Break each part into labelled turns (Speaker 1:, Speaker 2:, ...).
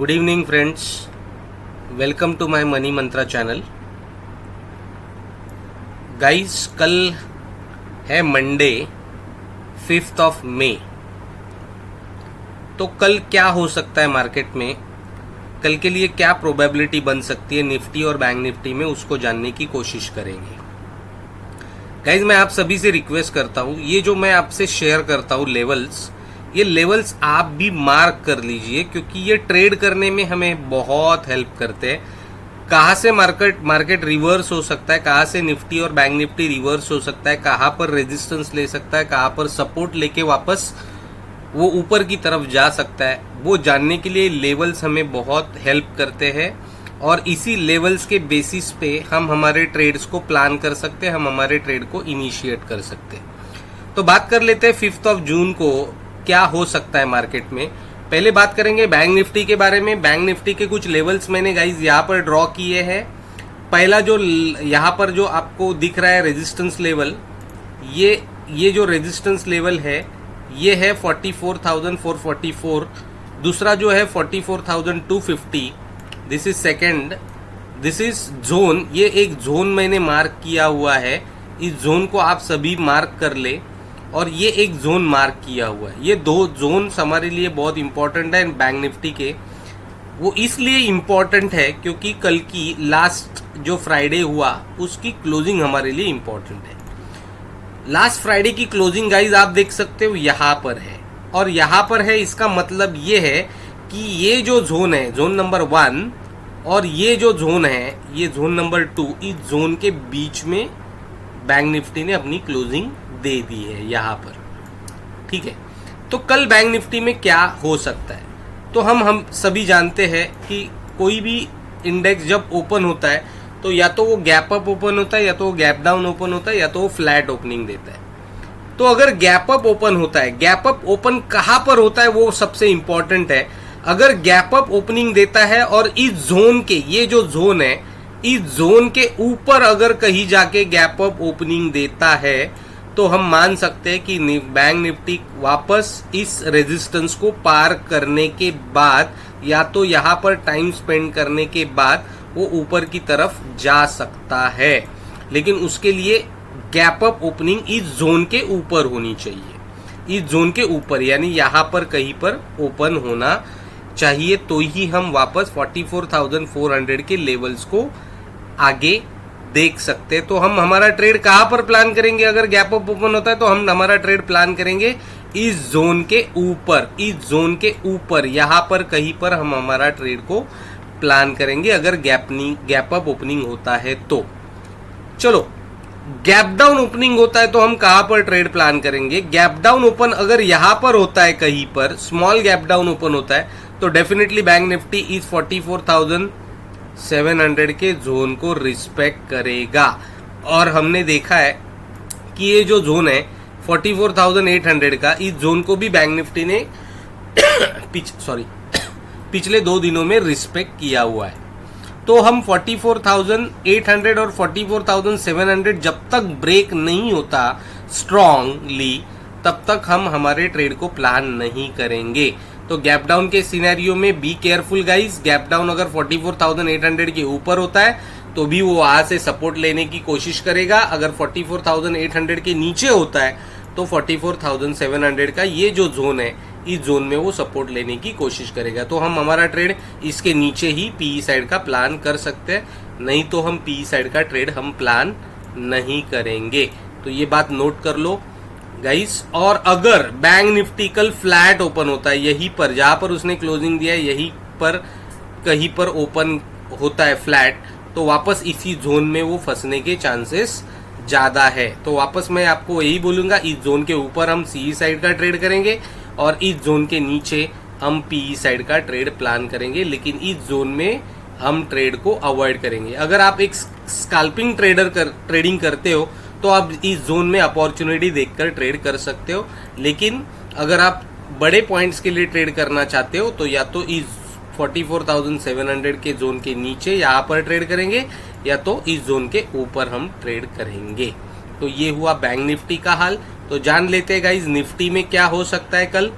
Speaker 1: Good evening friends, welcome to my money mantra channel. Guys, कल है Monday 5th of May. तो कल क्या हो सकता है मार्केट में, कल के लिए क्या प्रोबेबिलिटी बन सकती है निफ्टी और बैंक निफ्टी में, उसको जानने की कोशिश करेंगे। गाइस, मैं आप सभी से रिक्वेस्ट करता हूँ, ये जो मैं आपसे शेयर करता हूँ लेवल्स, ये लेवल्स आप भी मार्क कर लीजिए, क्योंकि ये ट्रेड करने में हमें बहुत हेल्प करते हैं। कहाँ से मार्केट रिवर्स हो सकता है, कहाँ से निफ्टी और बैंक निफ्टी रिवर्स हो सकता है, कहाँ पर रेजिस्टेंस ले सकता है, कहाँ पर सपोर्ट लेके वापस वो ऊपर की तरफ जा सकता है, वो जानने के लिए लेवल्स हमें बहुत हेल्प करते हैं। और इसी लेवल्स के बेसिस पे हम हमारे ट्रेड्स को प्लान कर सकते हैं, हम हमारे ट्रेड को इनिशिएट कर सकते हैं। तो बात कर लेते हैं 5th ऑफ जून को क्या हो सकता है मार्केट में। पहले बात करेंगे बैंक निफ्टी के बारे में। बैंक निफ्टी के कुछ लेवल्स मैंने गाइज यहाँ पर ड्रॉ किए हैं। पहला जो यहाँ पर जो आपको दिख रहा है रेजिस्टेंस लेवल, ये जो रेजिस्टेंस लेवल है ये है 44,444। दूसरा जो है 44,250। This is second. This is zone, ये एक जोन मैंने मार्क किया हुआ है। इस जोन को आप सभी मार्क कर ले। और ये एक जोन मार्क किया हुआ है। ये दो जोन्स हमारे लिए बहुत इंपॉर्टेंट है बैंक निफ्टी के। वो इसलिए इंपॉर्टेंट है क्योंकि कल की लास्ट जो फ्राइडे हुआ उसकी क्लोजिंग हमारे लिए इंपॉर्टेंट है। लास्ट फ्राइडे की क्लोजिंग गाइज आप देख सकते हो यहाँ पर है, और यहाँ पर है। इसका मतलब ये है कि ये जो जोन है, जोन नंबर 1, और ये जो जोन है, ये जोन नंबर 2, इस जोन के बीच में बैंक निफ्टी ने अपनी क्लोजिंग दे दी है यहाँ पर। ठीक है, तो कल बैंक निफ्टी में क्या हो सकता है, तो हम सभी जानते हैं कि कोई भी इंडेक्स जब ओपन होता है तो या तो वो गैप अप ओपन होता है, या तो वो गैप डाउन ओपन होता है, या तो वो फ्लैट ओपनिंग देता है। तो अगर गैप अप ओपन होता है, गैप अप ओपन कहाँ पर होता है वो सबसे इंपॉर्टेंट है। अगर गैप अप ओपनिंग देता है और इस जोन के, ये जो जोन है, इस जोन के ऊपर अगर कहीं जाके गैप अप ओपनिंग देता है तो हम मान सकते हैं कि बैंक निफ्टी वापस इस रेजिस्टेंस को पार करने के बाद, या तो यहाँ पर टाइम स्पेंड करने के बाद वो ऊपर की तरफ जा सकता है। लेकिन उसके लिए गैप अप ओपनिंग इस जोन के ऊपर होनी चाहिए। इस जोन के ऊपर यानी यहाँ पर कहीं पर ओपन होना चाहिए, तो ही हम वापस 44,400 के लेवल्स को आगे देख सकते हैं। तो हम हमारा ट्रेड कहाँ पर प्लान करेंगे, अगर गैप अप ओपन होता है तो हम हमारा ट्रेड प्लान करेंगे इस जोन के ऊपर। इस जोन के ऊपर यहाँ पर कहीं पर हम हमारा ट्रेड को प्लान करेंगे अगर गैप अप ओपनिंग होता है तो। चलो, गैप डाउन ओपनिंग होता है तो हम कहाँ पर ट्रेड प्लान करेंगे। गैप डाउन ओपन अगर यहाँ पर होता है, कहीं पर स्मॉल गैप डाउन ओपन होता है, तो डेफिनेटली बैंक निफ्टी इस 44,700 के जोन को रिस्पेक्ट करेगा। और हमने देखा है कि ये जो जोन है 44,800 का, इस जोन को भी बैंक निफ्टी ने पिछले 2 दिनों में रिस्पेक्ट किया हुआ है। तो हम 44,800 और 44,700 जब तक ब्रेक नहीं होता स्ट्रांगली, तब तक हम हमारे ट्रेड को प्लान नहीं करेंगे। तो गैप डाउन के सिनेरियो में be careful guys. Gap down अगर 44,800 के ऊपर होता है तो भी वो वहां से सपोर्ट लेने की कोशिश करेगा। अगर 44,800 के नीचे होता है तो 44,700 का ये जो जोन है, इस जोन में वो सपोर्ट लेने की कोशिश करेगा। तो हम हमारा ट्रेड इसके नीचे ही पीई साइड का प्लान कर सकते हैं, नहीं तो हम पीई साइड का ट्रेड हम प्लान नहीं करेंगे। तो ये बात नोट कर लो गाइस। और अगर बैंक निफ्टी कल फ्लैट ओपन होता है, यहीं पर जहां पर उसने क्लोजिंग दिया है, यहीं पर कहीं पर ओपन होता है फ्लैट, तो वापस इसी जोन में वो फंसने के चांसेस ज्यादा है। तो वापस मैं आपको यही बोलूंगा, इस जोन के ऊपर हम सीई साइड का ट्रेड करेंगे और इस जोन के नीचे हम पीई साइड का ट्रेड प्लान करेंगे, लेकिन इस जोन में हम ट्रेड को अवॉइड करेंगे। अगर आप एक स्कैल्पिंग ट्रेडिंग करते हो तो आप इस जोन में अपॉर्चुनिटी देखकर ट्रेड कर सकते हो। लेकिन अगर आप बड़े पॉइंट्स के लिए ट्रेड करना चाहते हो तो या तो इस 44,700 के जोन के नीचे यहाँ पर ट्रेड करेंगे, या तो इस जोन के ऊपर हम ट्रेड करेंगे। तो ये हुआ बैंक निफ्टी का हाल। तो जान लेते हैं गाइज निफ्टी में क्या हो सकता है कल।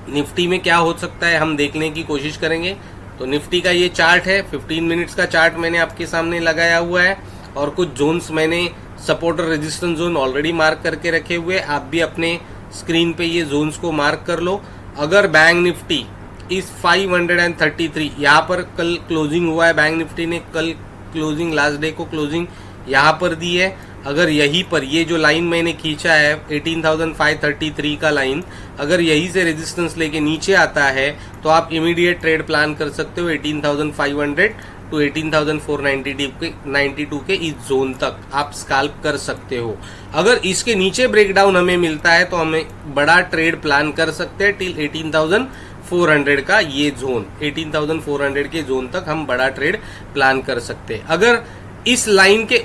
Speaker 1: निफ्टी में क्या हो सकता है हम देखने की कोशिश करेंगे। तो निफ्टी का ये चार्ट है, 15 मिनट्स का चार्ट मैंने आपके सामने लगाया हुआ है और कुछ जोन्स मैंने सपोर्ट और रेजिस्टेंस जोन ऑलरेडी मार्क करके रखे हुए। आप भी अपने स्क्रीन पे ये जोन्स को मार्क कर लो। अगर बैंक निफ्टी इस 533 यहाँ पर कल क्लोजिंग हुआ है, बैंक निफ्टी ने कल क्लोजिंग लास्ट डे को क्लोजिंग यहाँ पर दी है। अगर यहीं पर ये जो लाइन मैंने खींचा है 18,533 का लाइन, अगर यहीं से रेजिस्टेंस लेके नीचे आता है तो आप इमीडिएट ट्रेड प्लान कर सकते हो 18,500 टू 18,492 के इस जोन तक आप स्कैल्प कर सकते हो। अगर इसके नीचे ब्रेकडाउन हमें मिलता है तो हमें बड़ा ट्रेड प्लान कर सकते हैं टिल 18,400 का ये जोन, 18,400 के जोन तक हम बड़ा ट्रेड प्लान कर सकते हैं। अगर इस लाइन के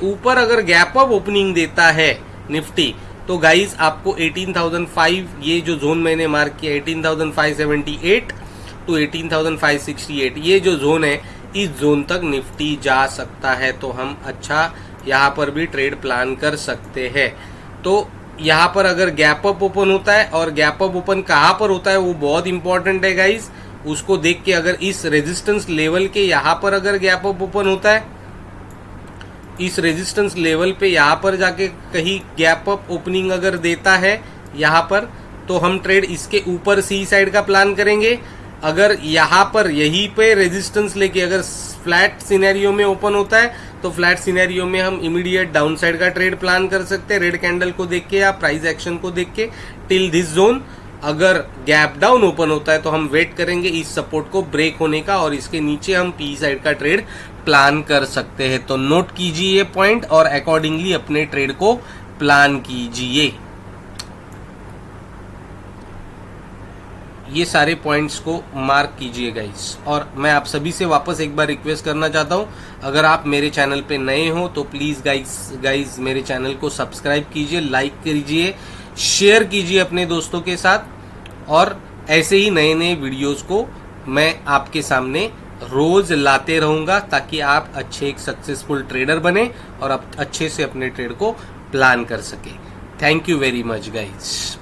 Speaker 1: ऊपर अगर गैप अप ओपनिंग देता है निफ्टी तो गाइस आपको 18,500 ये जो जोन मैंने मार्क किया 18,578 टू 18,568 ये जो जोन है इस जोन तक निफ्टी जा सकता है। तो हम अच्छा यहाँ पर भी ट्रेड प्लान कर सकते हैं। तो यहाँ पर अगर गैप अप ओपन होता है, और गैप अप ओपन कहाँ पर होता है वो बहुत इंपॉर्टेंट है गाइस, उसको देख के अगर इस रेजिस्टेंस लेवल के यहाँ पर अगर गैप अप ओपन होता है, इस रेजिस्टेंस लेवल पे यहाँ पर जाके कहीं गैप अप ओपनिंग अगर देता है यहाँ पर, तो हम ट्रेड इसके ऊपर सी साइड का प्लान करेंगे। अगर यहाँ पर यहीं पे रेजिस्टेंस लेके अगर फ्लैट सिनेरियो में ओपन होता है तो फ्लैट सिनेरियो में हम इमीडिएट डाउन साइड का ट्रेड प्लान कर सकते हैं रेड कैंडल को देख के या प्राइस एक्शन को देख के टिल दिस जोन। अगर गैप डाउन ओपन होता है तो हम वेट करेंगे इस सपोर्ट को ब्रेक होने का और इसके नीचे हम पी साइड का ट्रेड प्लान कर सकते हैं। तो नोट कीजिए ये पॉइंट और अकॉर्डिंगली अपने ट्रेड को प्लान कीजिए। ये सारे पॉइंट्स को मार्क कीजिए गाइस। और मैं आप सभी से वापस एक बार रिक्वेस्ट करना चाहता हूँ, अगर आप मेरे चैनल पे नए हो तो प्लीज़ गाइस मेरे चैनल को सब्सक्राइब कीजिए, लाइक कीजिए, शेयर कीजिए अपने दोस्तों के साथ। और ऐसे ही नए नए वीडियोस को मैं आपके सामने रोज लाते रहूँगा ताकि आप अच्छे एक सक्सेसफुल ट्रेडर बने और आप अच्छे से अपने ट्रेड को प्लान कर सके। Thank you very much guys.